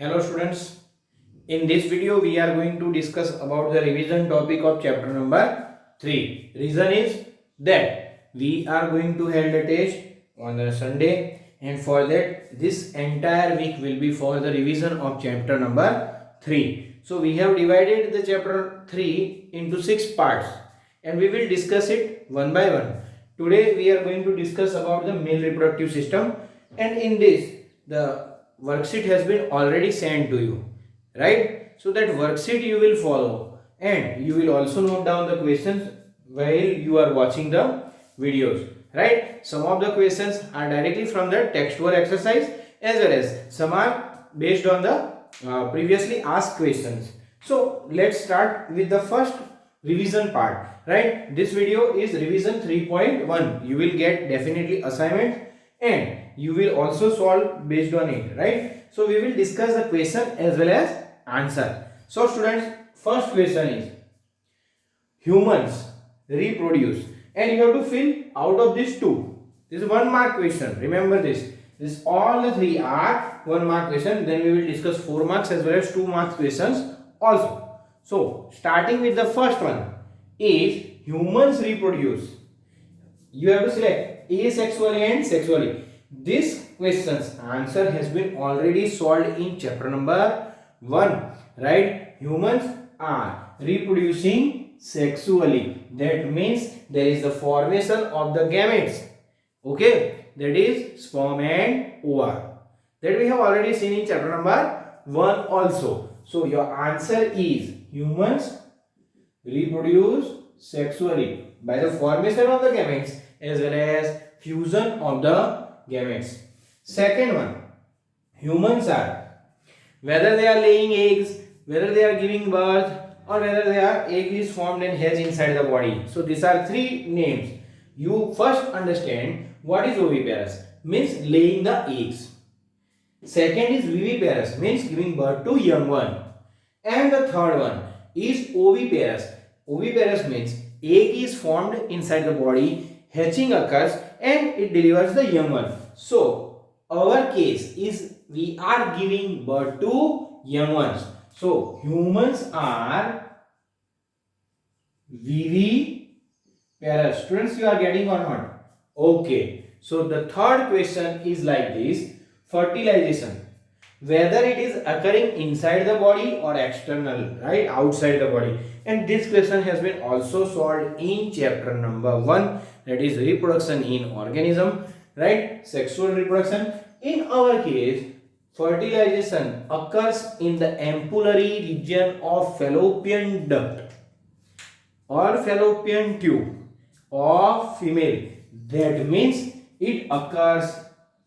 Hello students, in this video we are going to discuss about the revision topic of chapter number 3. Reason is that we are going to hold a test on a Sunday, and for that this entire week will be for the revision of chapter number 3. So we have divided the chapter 3 into 6 parts and we will discuss it one by one. Today we are going to discuss about the male reproductive system, and in this the worksheet has been already sent to you, right? So that worksheet you will follow and you will also note down the questions while you are watching the videos, right? Some of the questions are directly from the textual exercise as well as some are based on the previously asked questions. So let's start with the first revision part, right? This video is revision 3.1. You will get definitely assignment and you will also solve based on it, right? So we will discuss the question as well as answer. So students, first question is humans reproduce, and you have to fill out of these two. This is 1 mark question. Remember this. This all the three are 1 mark question. Then we will discuss 4 marks as well as 2 marks questions also. So starting with the first one is humans reproduce. You have to select asexually and sexually. This question's answer has been already solved in chapter number 1, right? Humans are reproducing sexually. That means there is the formation of the gametes. Okay, that is sperm and ova. That we have already seen in chapter number 1 also. So your answer is humans reproduce sexually by the formation of the gametes as well as fusion of the gametes. Second one, humans are, whether they are laying eggs, whether they are giving birth, or whether their egg is formed and hatched inside the body. So these are 3 names. You first understand what is oviparous, means laying the eggs. Second is viviparous, means giving birth to young one. And the third one is oviparous. Oviparous means egg is formed inside the body, hatching occurs and it delivers the young one. So our case is we are giving birth to young ones. So humans are viviparous. Students, you are getting or not? Okay. So the third question is like this: fertilization, whether it is occurring inside the body or external, right, outside the body. And this question has been also solved in chapter number 1, that is reproduction in organism, right, sexual reproduction. In our case, fertilization occurs in the ampullary region of fallopian duct or fallopian tube of female. That means it occurs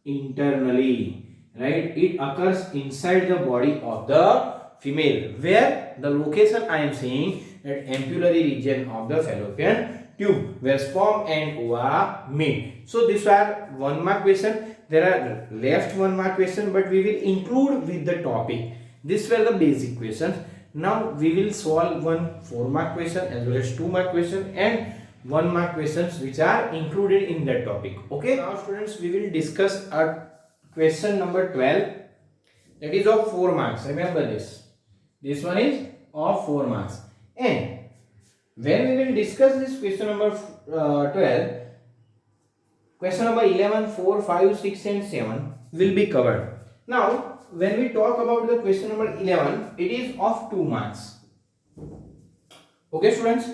internally, right? It occurs inside the body of the female, where the location I am saying that ampullary region of the fallopian tube, where sperm and ova meet. So these are 1 mark question. There are left 1 mark question, but we will include with the topic. These were the basic questions. Now we will solve 1 4 mark question as well as 2 mark question and 1 mark questions which are included in that topic. Okay, now students, we will discuss a question number 12, that is of 4 marks. Remember this. This one is of 4 marks. And when we will discuss this question number 12, question number 11, 4, 5, 6 and 7 will be covered. Now, when we talk about the question number 11, it is of 2 marks. Okay, students?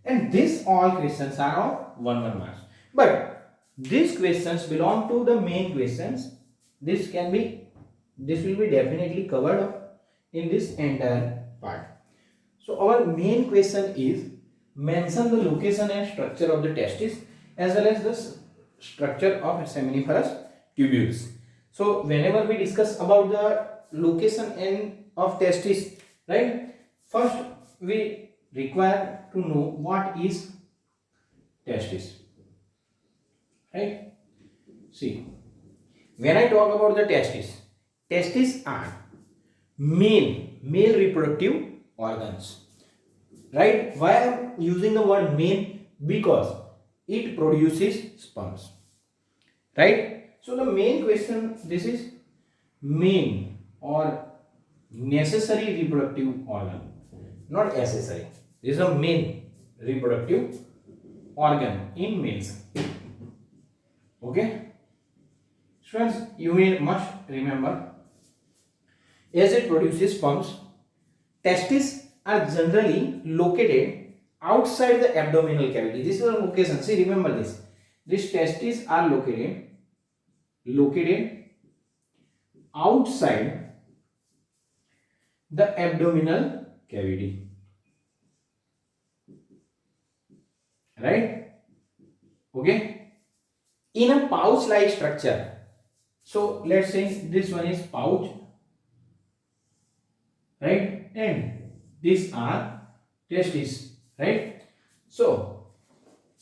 And these all questions are of 1 marks. But these questions belong to the main questions. This will be definitely covered up in this entire part. So our main question is mention the location and structure of the testis as well as the structure of seminiferous tubules. So whenever we discuss about the location and of testis, right, first we require to know what is testis, right? See, when I talk about the testis are male reproductive organs, right? Why I am using the word male? Because it produces sperms, right? So the main question, this is main or necessary reproductive organ, not accessory. This is a main reproductive organ in males. Okay, students, you must remember, as it produces sperms, testes are generally located outside the abdominal cavity. This is a location. See, remember this. These testes are located outside the abdominal cavity. Right? Okay. In a pouch-like structure. So let's say this one is pouch, right? And these are testes, right? So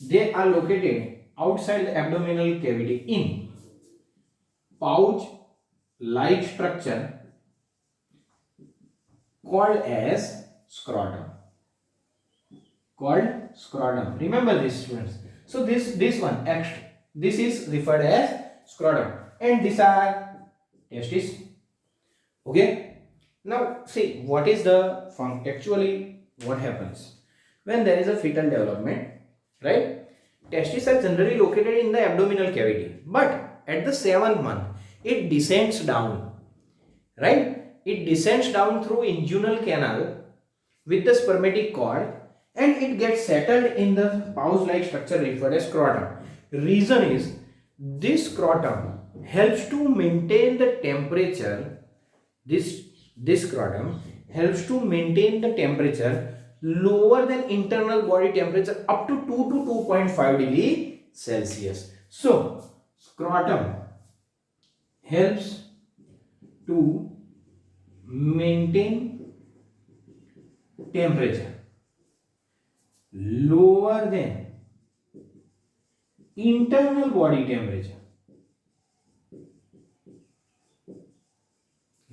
they are located outside the abdominal cavity in pouch-like structure called as scrotum. Called scrotum. Remember this, students. So this one extra. This is referred as scrotum, and these are testes. Okay. Now see what is the actually what happens when there is a fetal development, right? Testes are generally located in the abdominal cavity, but at the 7th month it descends down, right? It descends down through inguinal canal with the spermatic cord, and it gets settled in the pouch-like structure referred as scrotum. Reason is this scrotum helps to maintain the temperature. This scrotum helps to maintain the temperature lower than internal body temperature up to 2 to 2.5 degree Celsius. So scrotum helps to maintain temperature lower than internal body temperature,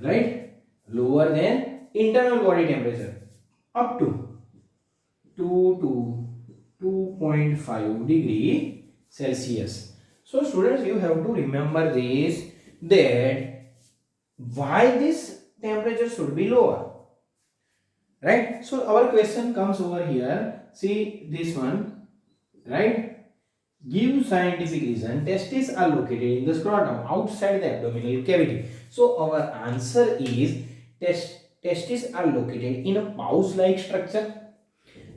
right? Lower than internal body temperature up to 2 to 2.5 degree Celsius. So students, you have to remember this, that why this temperature should be lower, right? So our question comes over here. See this one, right? Give scientific reason testes are located in the scrotum outside the abdominal cavity. So our answer is testes are located in a pouch-like structure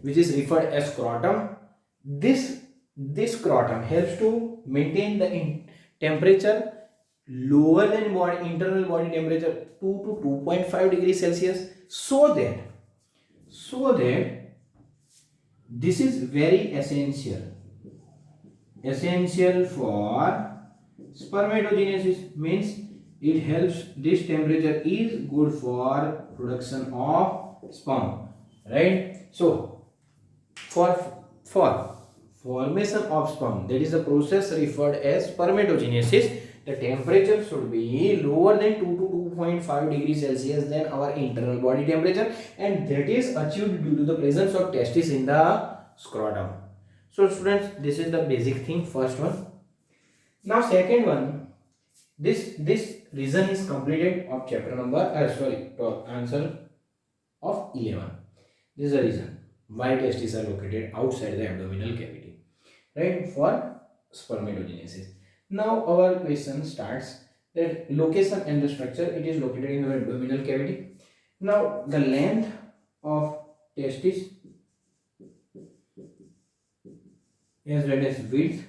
which is referred as scrotum. This scrotum helps to maintain the temperature lower than internal body temperature 2 to 2.5 degrees Celsius, so that this is very essential for spermatogenesis. Means it helps, this temperature is good for production of sperm, right? So for formation of sperm, that is the process referred as spermatogenesis, the temperature should be lower than 2 to 2.5 degrees Celsius than our internal body temperature, and that is achieved due to the presence of testes in the scrotum. So students, this is the basic thing, first one. Now second one, this reason is completed of chapter number answer of 11. This is the reason why testes are located outside the abdominal cavity, right, for spermatogenesis. Now our question starts that location and the structure. It is located in the abdominal cavity. Now the length of testis is read as width,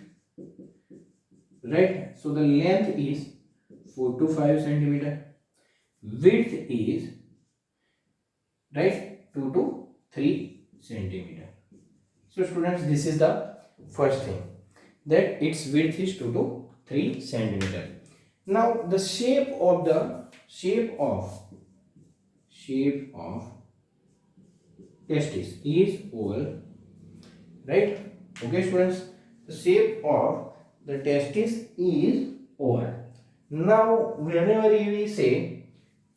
right? So the length is 4 to 5 centimeter. Width is, right, 2 to 3 centimeter. So students, this is the first thing, that its width is 2 to 3 centimeter. Now the shape of testis is oval, right? Okay students, the shape of the testis is oval. Now whenever we say,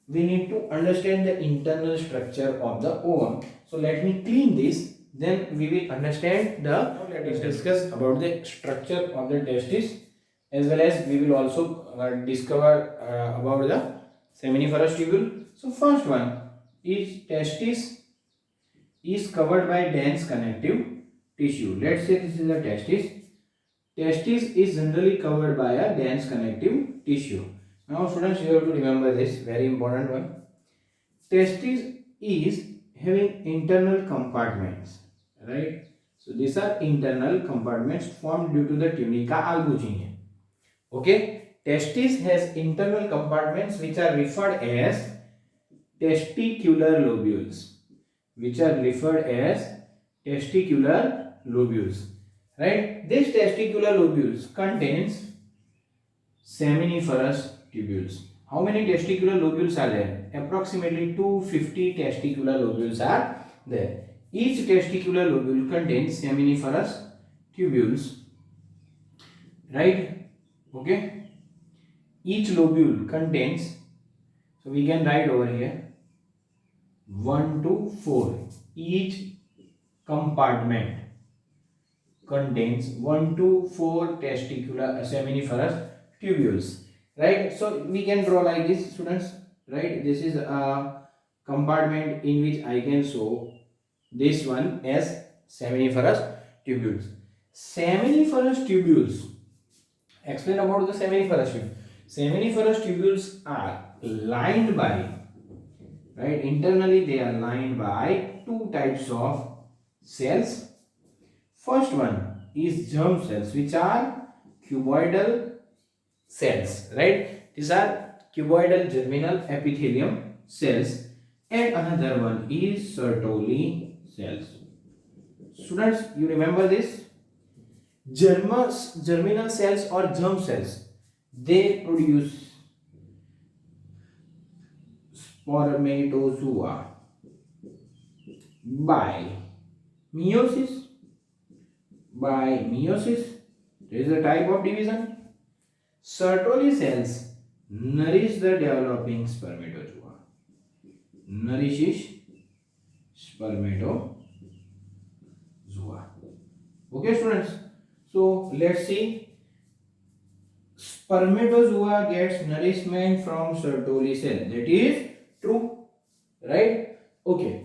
we need to understand the internal structure of the ovum. So let me clean this, then we will understand the. Now let us discuss about the structure of the testis, as well as we will also discover about the seminiferous tubule. So So first one is testis is covered by dense connective tissue. Let's say this is a testis. Testis is generally covered by a dense connective tissue. Now students, you have to remember this very important one. Testis is having internal compartments, right? So these are internal compartments formed due to the tunica albuginea. Okay, testis has internal compartments which are referred as testicular lobules, right? This testicular lobules contains seminiferous tubules. How many testicular lobules are there? Approximately 250 testicular lobules are there. Each testicular lobule contains seminiferous tubules, right? Okay, each lobule contains, so we can write over here 1 to 4. Each compartment contains 1 to 4 testicular seminiferous tubules, right? So we can draw like this, students, right? This is a compartment in which I can show this one as seminiferous tubules. Seminiferous tubules, explain about the seminiferous tubules. Seminiferous tubules are lined by, right, internally they are lined by two types of cells. First one is germ cells, which are cuboidal cells, right? These are cuboidal germinal epithelium cells, and another one is Sertoli cells. Students, you remember this? Germinal cells or germ cells, they produce spermatozoa by meiosis. There is a type of division. Sertoli cells nourish the developing spermatozoa. Okay, students. So let's see. Spermatozoa gets nourishment from Sertoli cell. That is true, right? Okay.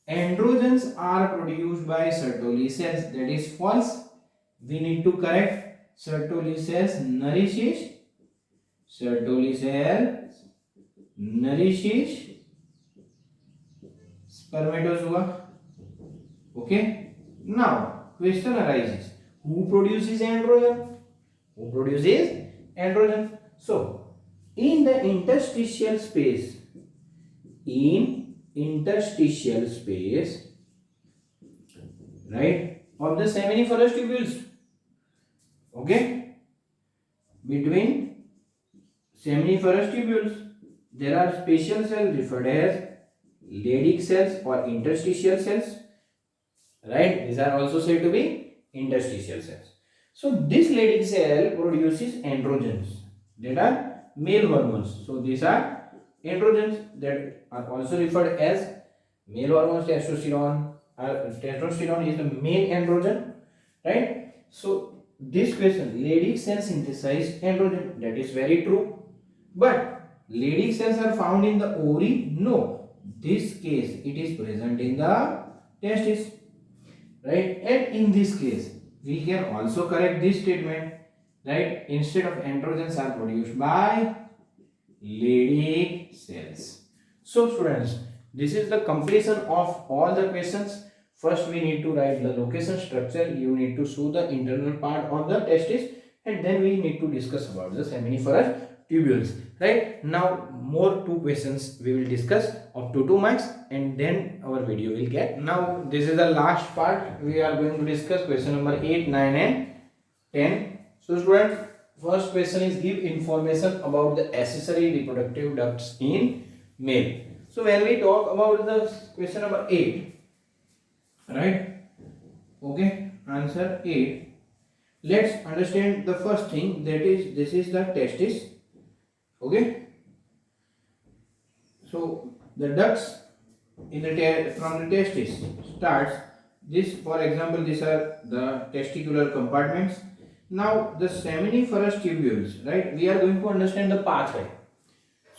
Androgens are produced by Sertoli cells. That is false. We need to correct. Sertoli cells nourishes spermatozoa. Okay. Now question arises: who produces androgen? So in the interstitial space, right, of the seminiferous tubules, okay, between seminiferous tubules there are special cells referred as Leydig cells or interstitial cells, right? These are also said to be interstitial cells. So this Leydig cell produces androgens that are male hormones. So these are androgens that are also referred as male hormones. Testosterone is the male androgen, right? So this question, Leydig cells synthesize androgen, that is very true. But Leydig cells are found in the ovary? No. This case it is present in the testis, right? And in this case we can also correct this statement, right? Instead of androgens are produced by Leydig cells. So students, this is the completion of all the questions. First we need to write the location structure. You need to show the internal part of the testis, and then we need to discuss about the seminiferous tubules, right? Now more two questions we will discuss up to 2 marks, and then our video will get. Now this is the last part. We are going to discuss question number 8, 9 and 10. So students, first question is give information about the accessory reproductive ducts in male. So when we talk about the question number 8, right, okay, answer 8, let's understand the first thing, that is this is the testis, okay. So the ducts in the from the testis starts this. For example, these are the testicular compartments. Now the seminiferous tubules, right, we are going to understand the pathway.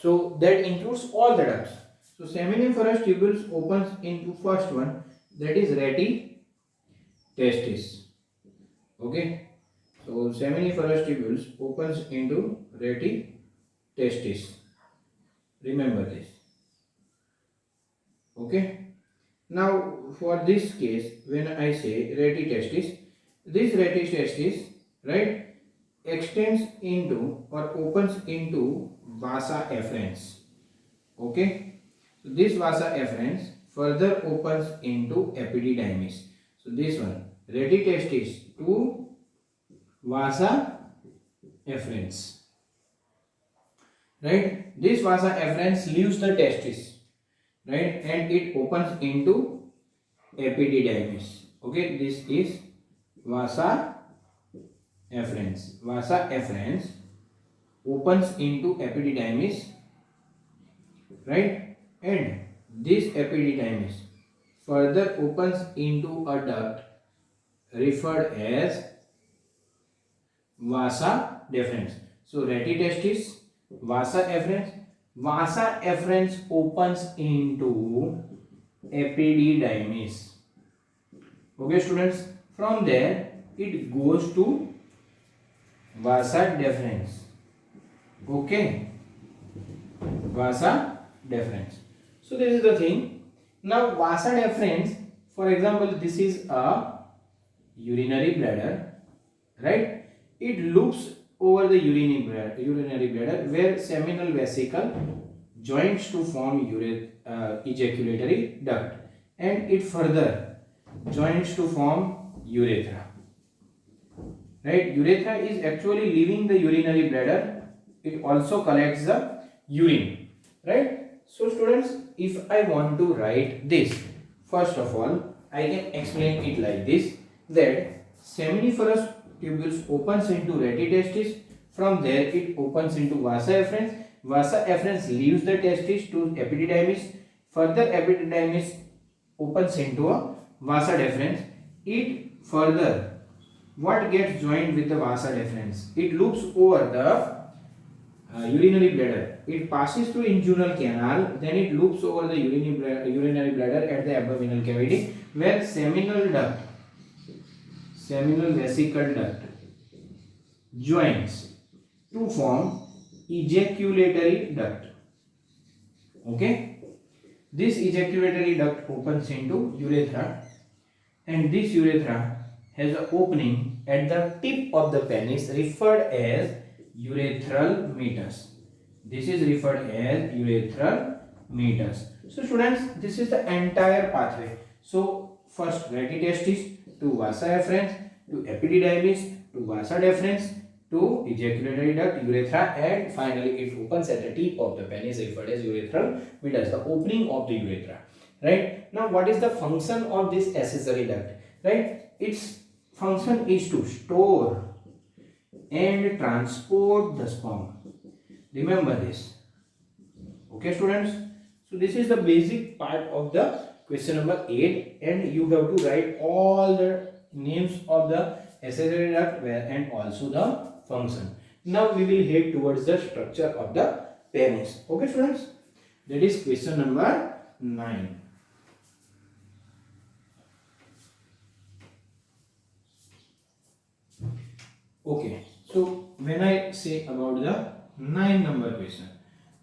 So that includes all the ducts. So seminiferous tubules opens into first one, that is reti testis. Okay. So seminiferous tubules opens into reti testis. Remember this. Okay. Now for this case, when I say reti testis, this reti testis, right, extends into or opens into vasa efferens. Okay. So this vasa efferens further opens into epididymis. So this one, reti testis to vasa efferens. Right, this vasa efferens leaves the testis, right, and it opens into epididymis. Okay, this is vasa efferens. Vasa efferens opens into epididymis, right, and this epididymis further opens into a duct referred as vasa deferens. So reti testis, vasa efferens. Vasa efferens opens into epididymis. Okay, students. From there, it goes to vasa deferens. Okay, vasa deferens. So this is the thing. Now vasa deferens, for example, this is a urinary bladder, right? It loops over the urinary bladder where seminal vesicle joins to form ejaculatory duct, and it further joins to form urethra. Right? Urethra is actually leaving the urinary bladder. It also collects the urine. Right? So students, if I want to write this, first of all, I can explain it like this, that seminiferous tubules opens into reti testis. From there, it opens into vasa efferens. Vasa efferens leaves the testis to epididymis. Further, epididymis opens into a vasa deferens. It further, what gets joined with the vasa deferens? It loops over the urinary bladder. It passes through inguinal canal, then it loops over the urinary bladder at the abdominal cavity, where seminal vesicle duct joins to form ejaculatory duct. Okay, this ejaculatory duct opens into urethra, and this urethra has an opening at the tip of the penis referred as urethral meatus. This is referred as urethral meatus. So students, this is the entire pathway. So first reti testis to vasa efferens to epididymis to vasa deferens to ejaculatory duct, urethra, and finally it opens at the tip of the penis referred as urethral meatus, the opening of the urethra. Right? Now what is the function of this accessory duct? Right? Its function is to store and transport the sperm. Remember this. Okay, students. So this is the basic part of the question number 8, and you have to write all the names of the accessory duct and also the function. Now we will head towards the structure of the penis. Okay, students. That is question number 9. Okay, so when I say about the 9 number question,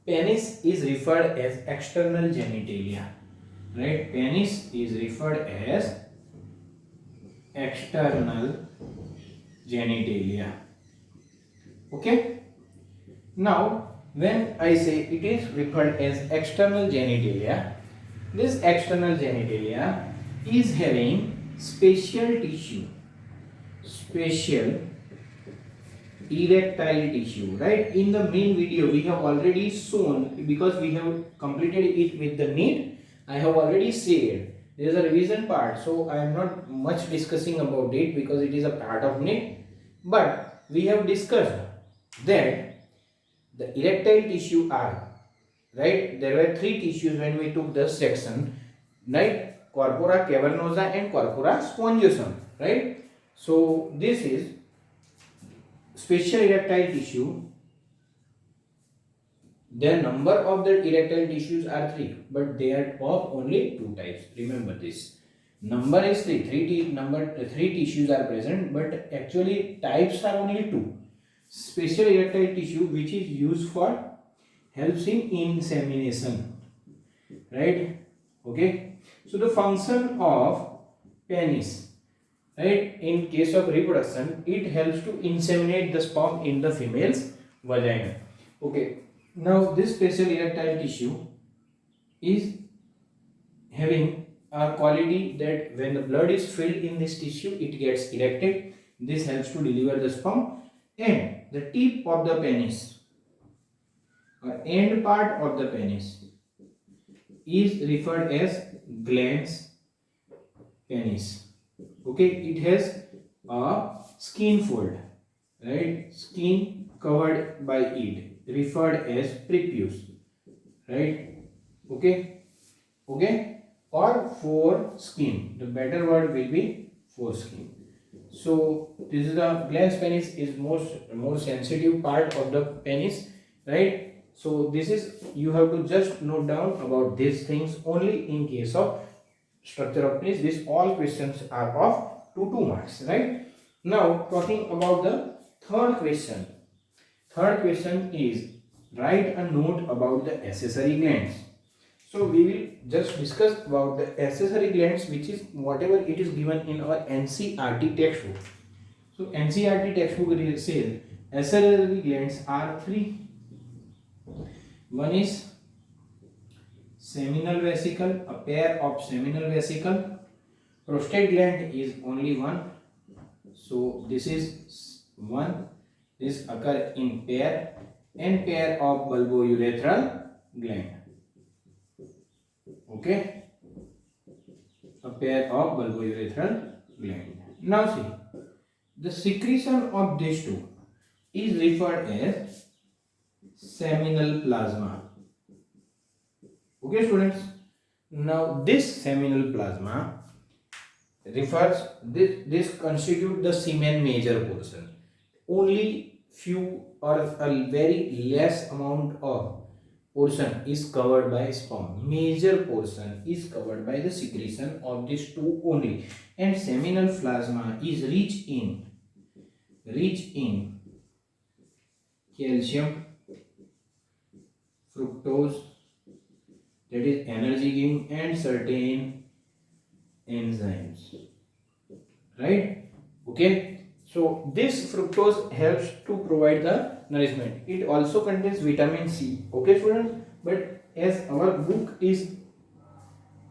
penis is referred as external genitalia, right? Penis is referred as external genitalia. Okay, now when I say it is referred as external genitalia, this external genitalia is having special tissue, special erectile tissue, right? In the main video we have already shown, because we have completed it with the NEET. I have already said there is a revision part, so I am not much discussing about it because it is a part of NEET. But we have discussed that the erectile tissue are, right, there were 3 tissues when we took the section, right? Corpora cavernosa and corpora spongiosum, right? So this is special erectile tissue The number of the erectile tissues are 3, but they are of only 2 types. Remember this. Number is 3. 3 tissues are present, but actually types are only 2. Special erectile tissue, which is used for helps in insemination, right? Okay. So the function of penis, right? In case of reproduction, it helps to inseminate the sperm in the female's vagina. Okay. Now this special erectile tissue is having a quality that when the blood is filled in this tissue, it gets erected. This helps to deliver the sperm, and the tip of the penis or end part of the penis is referred as glans penis. Okay, it has a skin fold, right? Skin covered by it, referred as prepuce, right? Okay, okay, or foreskin. The better word will be foreskin. So this is the glans penis is more sensitive part of the penis, right? So this is, you have to just note down about these things only in case of structure of penis. These all questions are of 2 marks, right? Now talking about the third question. Third question is write a note about the accessory glands. So we will just discuss about the accessory glands, which is whatever it is given in our NCERT textbook. So NCERT textbook says accessory glands are 3. One is seminal vesicle, a pair of seminal vesicle. Prostate gland is only one. So this is one. This occur in pair, and pair of bulbourethral gland. Okay, a pair of bulbourethral gland. Now see, the secretion of these two is referred as seminal plasma. Okay, students. Now this seminal plasma refers this constitute the semen major portion. Only few or a very less amount of portion is covered by sperm. Major portion is covered by the secretion of these two only. And seminal plasma is rich in calcium, fructose, that is energy giving, and certain enzymes, right? Okay, so this fructose helps to provide the nourishment. It also contains vitamin C. Okay, students, but as our book is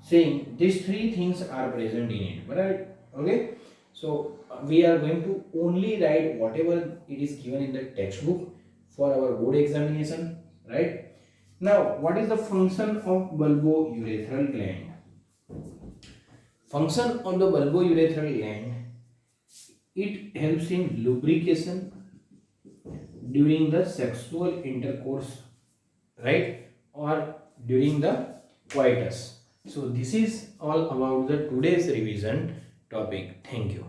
saying, these 3 things are present in it, right? Okay, so we are going to only write whatever it is given in the textbook for our board examination, right? Now what is the function of bulbourethral gland? Function of the bulbourethral gland, it helps in lubrication during the sexual intercourse, right, or during the coitus. So this is all about the today's revision topic. Thank you.